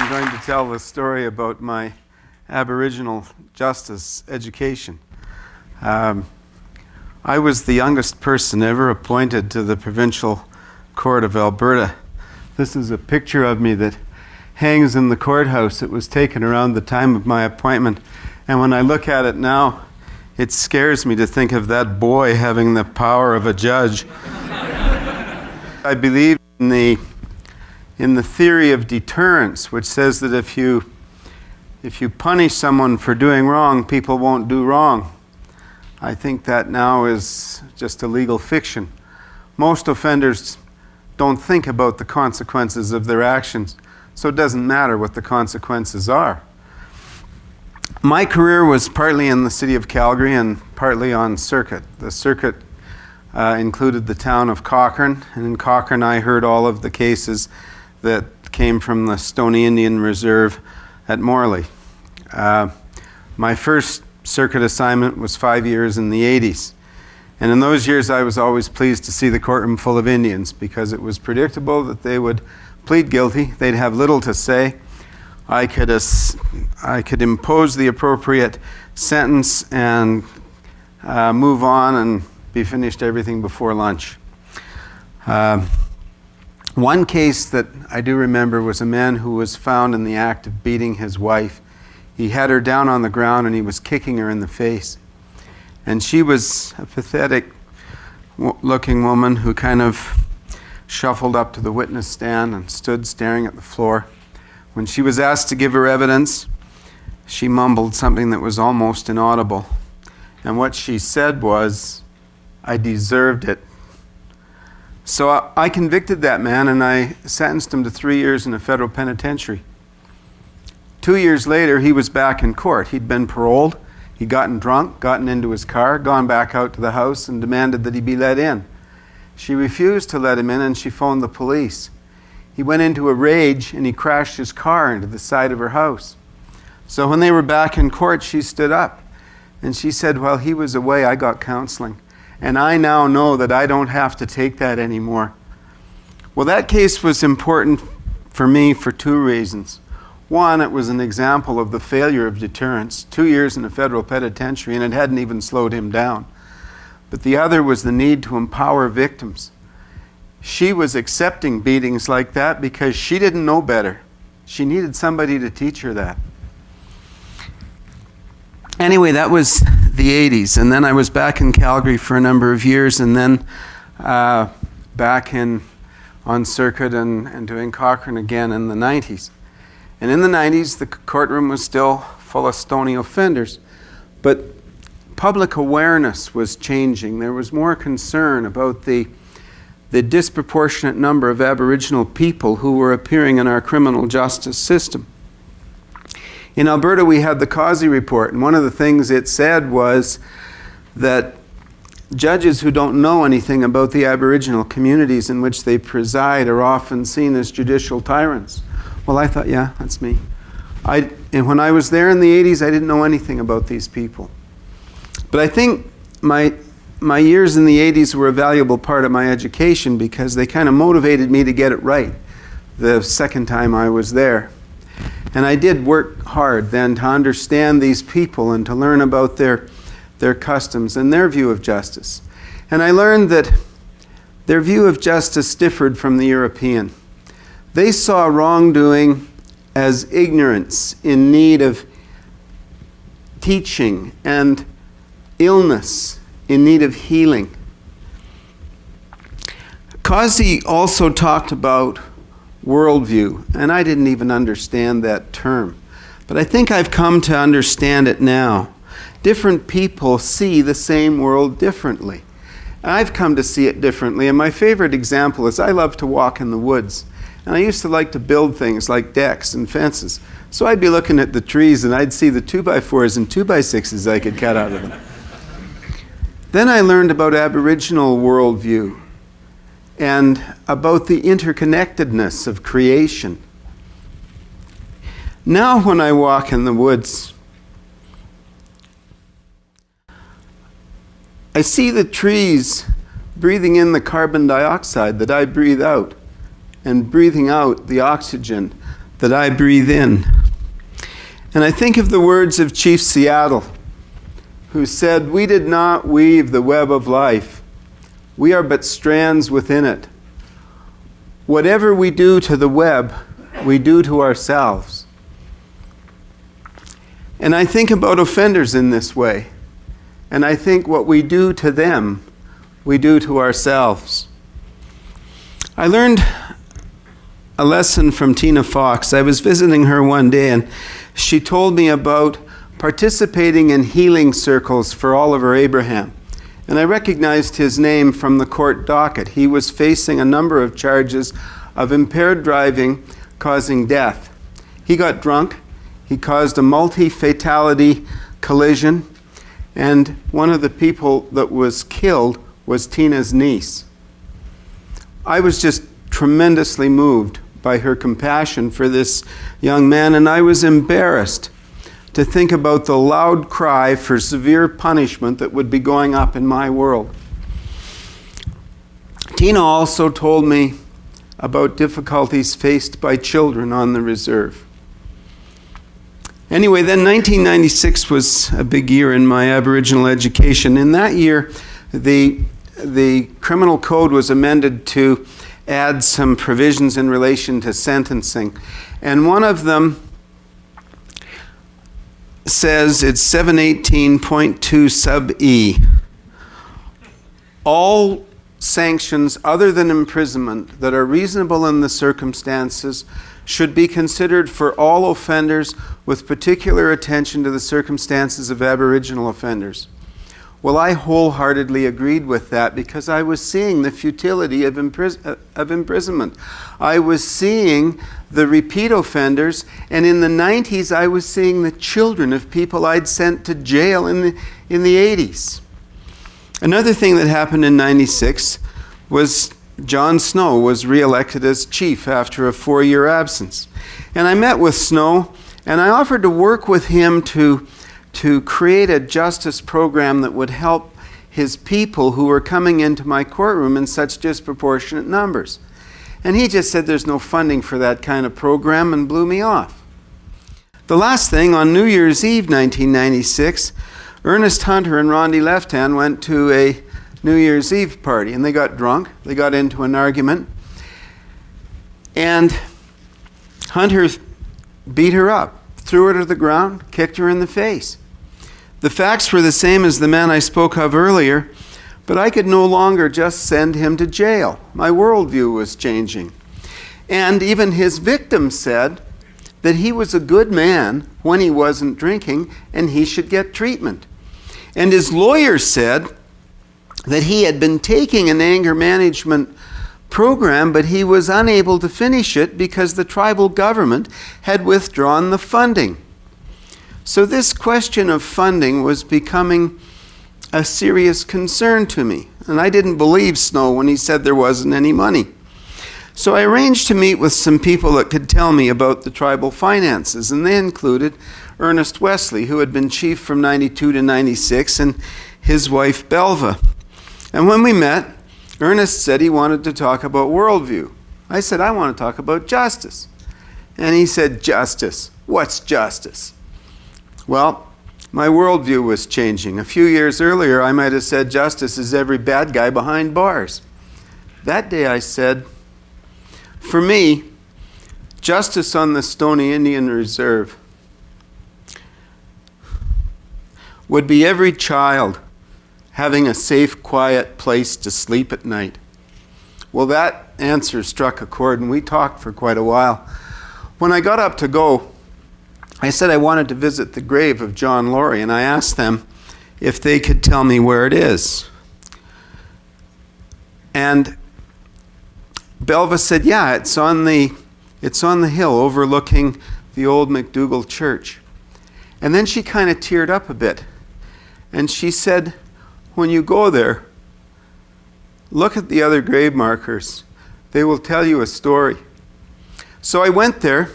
I'm going to tell the story about my Aboriginal justice education. I was the youngest person ever appointed to the Provincial Court of Alberta. This is a picture of me that hangs in the courthouse. It was taken around the time of my appointment, and when I look at it now, it scares me to think of that boy having the power of a judge. I believe in the theory of deterrence, which says that if you punish someone for doing wrong, people won't do wrong. I think that now is just a legal fiction. Most offenders don't think about the consequences of their actions, so it doesn't matter what the consequences are. My career was partly in the city of Calgary and partly on circuit. The circuit included the town of Cochrane, and in Cochrane I heard all of the cases that came from the Stoney Indian Reserve at Morley. My first circuit assignment was 5 years in the 80s. And in those years I was always pleased to see the courtroom full of Indians because it was predictable that they would plead guilty. They'd have little to say. I could impose the appropriate sentence and move on and be finished everything before lunch. One case that I do remember was a man who was found in the act of beating his wife. He had her down on the ground and he was kicking her in the face. And she was a pathetic looking woman who kind of shuffled up to the witness stand and stood staring at the floor. When she was asked to give her evidence, she mumbled something that was almost inaudible. And what she said was, "I deserved it." So I convicted that man and I sentenced him to 3 years in a federal penitentiary. 2 years later, he was back in court. He'd been paroled. He'd gotten drunk, gotten into his car, gone back out to the house and demanded that he be let in. She refused to let him in and she phoned the police. He went into a rage and he crashed his car into the side of her house. So when they were back in court, she stood up and she said, "While he was away, I got counseling. And I now know that I don't have to take that anymore." Well, that case was important for me for two reasons. One, it was an example of the failure of deterrence. 2 years in a federal penitentiary, and it hadn't even slowed him down. But the other was the need to empower victims. She was accepting beatings like that because she didn't know better. She needed somebody to teach her that. Anyway, that was the 80s, and then I was back in Calgary for a number of years, and then back on circuit and doing Cochrane again in the 90s. And in the 90s, the courtroom was still full of stony offenders, but public awareness was changing. There was more concern about the disproportionate number of Aboriginal people who were appearing in our criminal justice system. In Alberta, we had the Kazi Report, and one of the things it said was that judges who don't know anything about the Aboriginal communities in which they preside are often seen as judicial tyrants. Well, I thought, yeah, that's me. And when I was there in the 80s, I didn't know anything about these people. But I think my years in the 80s were a valuable part of my education because they kind of motivated me to get it right the second time I was there. And I did work hard then to understand these people and to learn about their customs and their view of justice. And I learned that their view of justice differed from the European. They saw wrongdoing as ignorance in need of teaching and illness in need of healing. Kazi also talked about worldview, and I didn't even understand that term. But I think I've come to understand it now. Different people see the same world differently. I've come to see it differently, and my favorite example is I love to walk in the woods. And I used to like to build things like decks and fences. So I'd be looking at the trees and I'd see the 2x4s and 2x6s I could cut out of them. Then I learned about Aboriginal worldview and about the interconnectedness of creation. Now when I walk in the woods, I see the trees breathing in the carbon dioxide that I breathe out and breathing out the oxygen that I breathe in. And I think of the words of Chief Seattle, who said, "We did not weave the web of life. We are but strands within it. Whatever we do to the web, we do to ourselves." And I think about offenders in this way. And I think what we do to them, we do to ourselves. I learned a lesson from Tina Fox. I was visiting her one day, and she told me about participating in healing circles for Oliver Abraham. And I recognized his name from the court docket. He was facing a number of charges of impaired driving causing death. He got drunk. He caused a multi-fatality collision. And one of the people that was killed was Tina's niece. I was just tremendously moved by her compassion for this young man, and I was embarrassed to think about the loud cry for severe punishment that would be going up in my world. Tina also told me about difficulties faced by children on the reserve. Anyway, then 1996 was a big year in my Aboriginal education. In that year, the criminal code was amended to add some provisions in relation to sentencing. And one of them says, it's 718.2 sub E. All sanctions other than imprisonment that are reasonable in the circumstances should be considered for all offenders with particular attention to the circumstances of Aboriginal offenders. Well, I wholeheartedly agreed with that because I was seeing the futility of imprisonment. I was seeing the repeat offenders, and in the 90s I was seeing the children of people I'd sent to jail in the 80s. Another thing that happened in 96 was John Snow was re-elected as chief after a 4-year absence. And I met with Snow, and I offered to work with him to create a justice program that would help his people who were coming into my courtroom in such disproportionate numbers. And he just said there's no funding for that kind of program and blew me off. The last thing, on New Year's Eve 1996, Ernest Hunter and Rondi Lefthand went to a New Year's Eve party, and they got drunk. They got into an argument. And Hunter beat her up, threw her to the ground, kicked her in the face. The facts were the same as the man I spoke of earlier, but I could no longer just send him to jail. My worldview was changing. And even his victim said that he was a good man when he wasn't drinking and he should get treatment. And his lawyer said that he had been taking an anger management program, but he was unable to finish it because the tribal government had withdrawn the funding. So this question of funding was becoming a serious concern to me. And I didn't believe Snow when he said there wasn't any money. So I arranged to meet with some people that could tell me about the tribal finances, and they included Ernest Wesley, who had been chief from 92 to 96, and his wife Belva. And when we met, Ernest said he wanted to talk about worldview. I said, I want to talk about justice. And he said, justice? What's justice? Well, my worldview was changing. A few years earlier, I might have said justice is every bad guy behind bars. That day I said, for me, justice on the Stoney Indian Reserve would be every child having a safe, quiet place to sleep at night. Well, that answer struck a chord, and we talked for quite a while. When I got up to go, I said I wanted to visit the grave of John Laurie, and I asked them if they could tell me where it is. And Belva said, yeah, it's on the hill overlooking the old McDougall Church. And then she kind of teared up a bit. And she said, when you go there, look at the other grave markers. They will tell you a story. So I went there,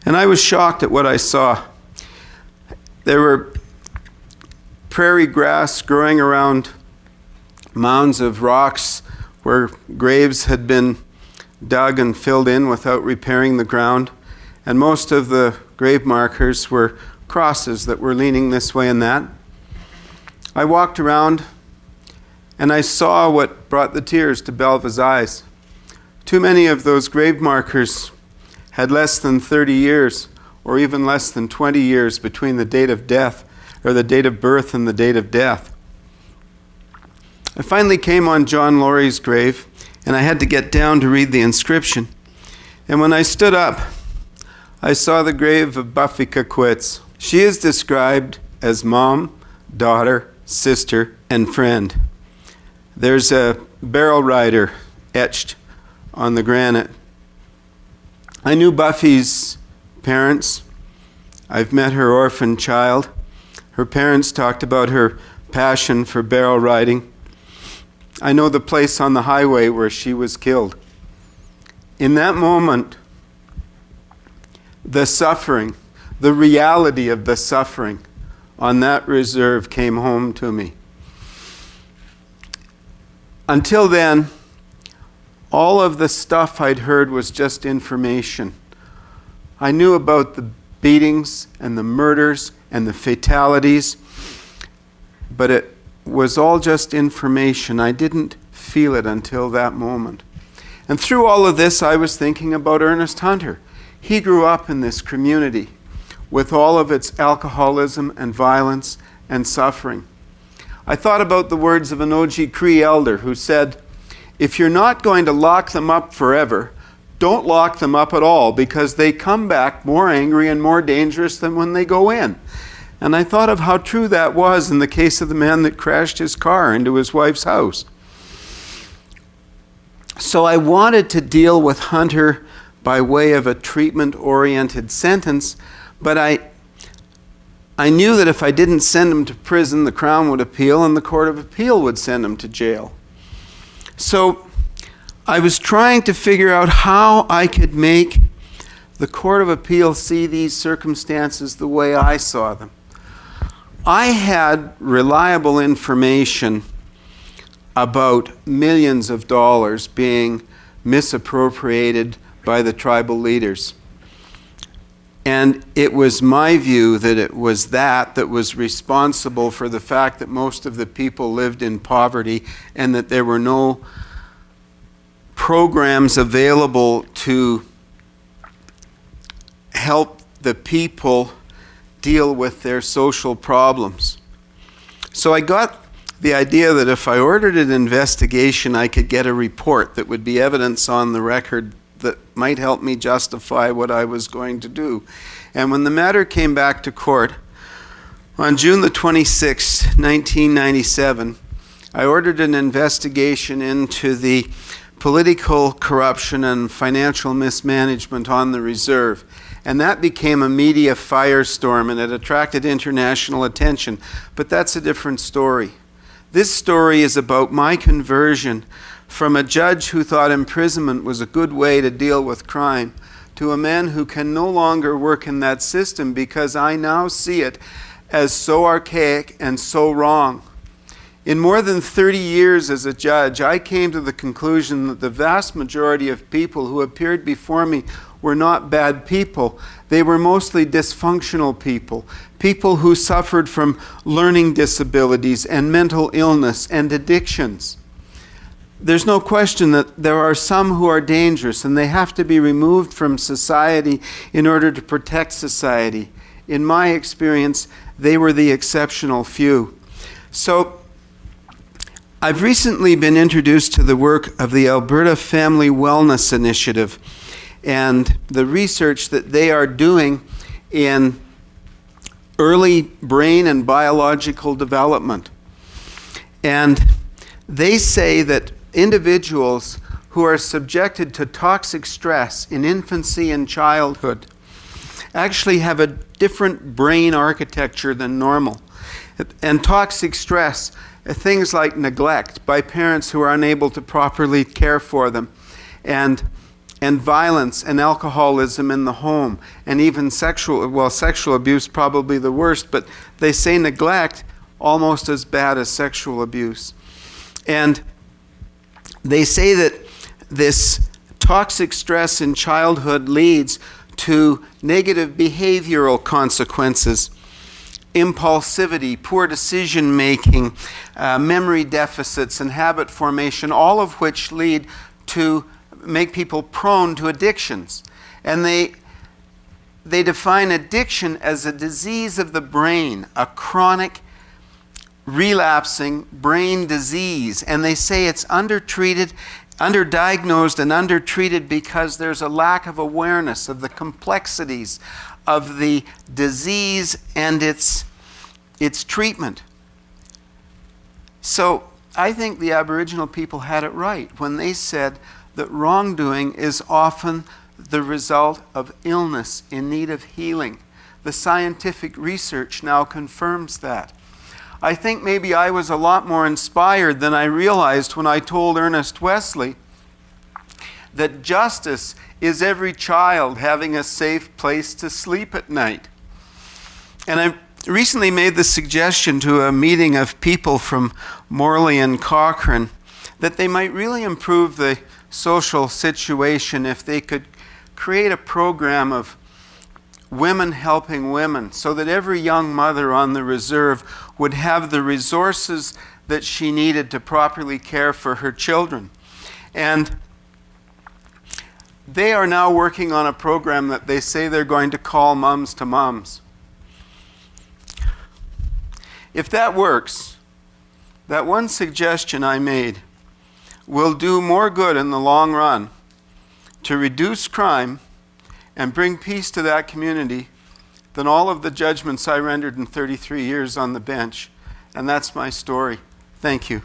and I was shocked at what I saw. There were prairie grass growing around mounds of rocks where graves had been dug and filled in without repairing the ground. and most of the grave markers were crosses that were leaning this way and that. I walked around and I saw what brought the tears to Belva's eyes. Too many of those grave markers had less than 30 years or even less than 20 years between the date of death, or the date of birth and the date of death. I finally came on John Laurie's grave, and I had to get down to read the inscription. And when I stood up, I saw the grave of Buffy Quits. She is described as mom, daughter, sister, and friend. There's a barrel rider etched on the granite. I knew Buffy's parents. I've met her orphan child. Her parents talked about her passion for barrel riding. I know the place on the highway where she was killed. In that moment, the suffering, the reality of the suffering on that reserve came home to me. Until then, all of the stuff I'd heard was just information. I knew about the beatings and the murders and the fatalities, but it was all just information. I didn't feel it until that moment. And through all of this, I was thinking about Ernest Hunter. He grew up in this community with all of its alcoholism and violence and suffering. I thought about the words of an OG Cree elder who said, "If you're not going to lock them up forever, don't lock them up at all, because they come back more angry and more dangerous than when they go in." And I thought of how true that was in the case of the man that crashed his car into his wife's house. So I wanted to deal with Hunter by way of a treatment-oriented sentence, but I knew that if I didn't send him to prison, the Crown would appeal and the Court of Appeal would send him to jail. So I was trying to figure out how I could make the Court of Appeal see these circumstances the way I saw them. I had reliable information about millions of dollars being misappropriated by the tribal leaders. And it was my view that it was that was responsible for the fact that most of the people lived in poverty and that there were no programs available to help the people deal with their social problems. So I got the idea that if I ordered an investigation, I could get a report that would be evidence on the record that might help me justify what I was going to do. And when the matter came back to court, on June the 26th, 1997, I ordered an investigation into the political corruption and financial mismanagement on the reserve. And that became a media firestorm, and it attracted international attention. But that's a different story. This story is about my conversion from a judge who thought imprisonment was a good way to deal with crime to a man who can no longer work in that system because I now see it as so archaic and so wrong. In more than 30 years as a judge, I came to the conclusion that the vast majority of people who appeared before me were not bad people. They were mostly dysfunctional people, people who suffered from learning disabilities and mental illness and addictions. There's no question that there are some who are dangerous and they have to be removed from society in order to protect society. In my experience, they were the exceptional few. So I've recently been introduced to the work of the Alberta Family Wellness Initiative and the research that they are doing in early brain and biological development. And they say that individuals who are subjected to toxic stress in infancy and childhood actually have a different brain architecture than normal. And toxic stress, things like neglect by parents who are unable to properly care for them, and violence and alcoholism in the home, and even sexual abuse probably the worst, but they say neglect almost as bad as sexual abuse. And they say that this toxic stress in childhood leads to negative behavioral consequences, impulsivity, poor decision making, memory deficits, and habit formation, all of which lead to make people prone to addictions. And they define addiction as a disease of the brain, a chronic, relapsing brain disease. And they say it's undertreated, underdiagnosed, and undertreated because there's a lack of awareness of the complexities of the disease and its treatment. So I think the Aboriginal people had it right when they said that wrongdoing is often the result of illness in need of healing. The scientific research now confirms that. I think maybe I was a lot more inspired than I realized when I told Ernest Wesley that justice is every child having a safe place to sleep at night. And I recently made the suggestion to a meeting of people from Morley and Cochrane that they might really improve the social situation if they could create a program of women helping women so that every young mother on the reserve would have the resources that she needed to properly care for her children. And they are now working on a program that they say they're going to call Mums to Mums. If that works, that one suggestion I made will do more good in the long run to reduce crime and bring peace to that community than all of the judgments I rendered in 33 years on the bench. And that's my story. Thank you.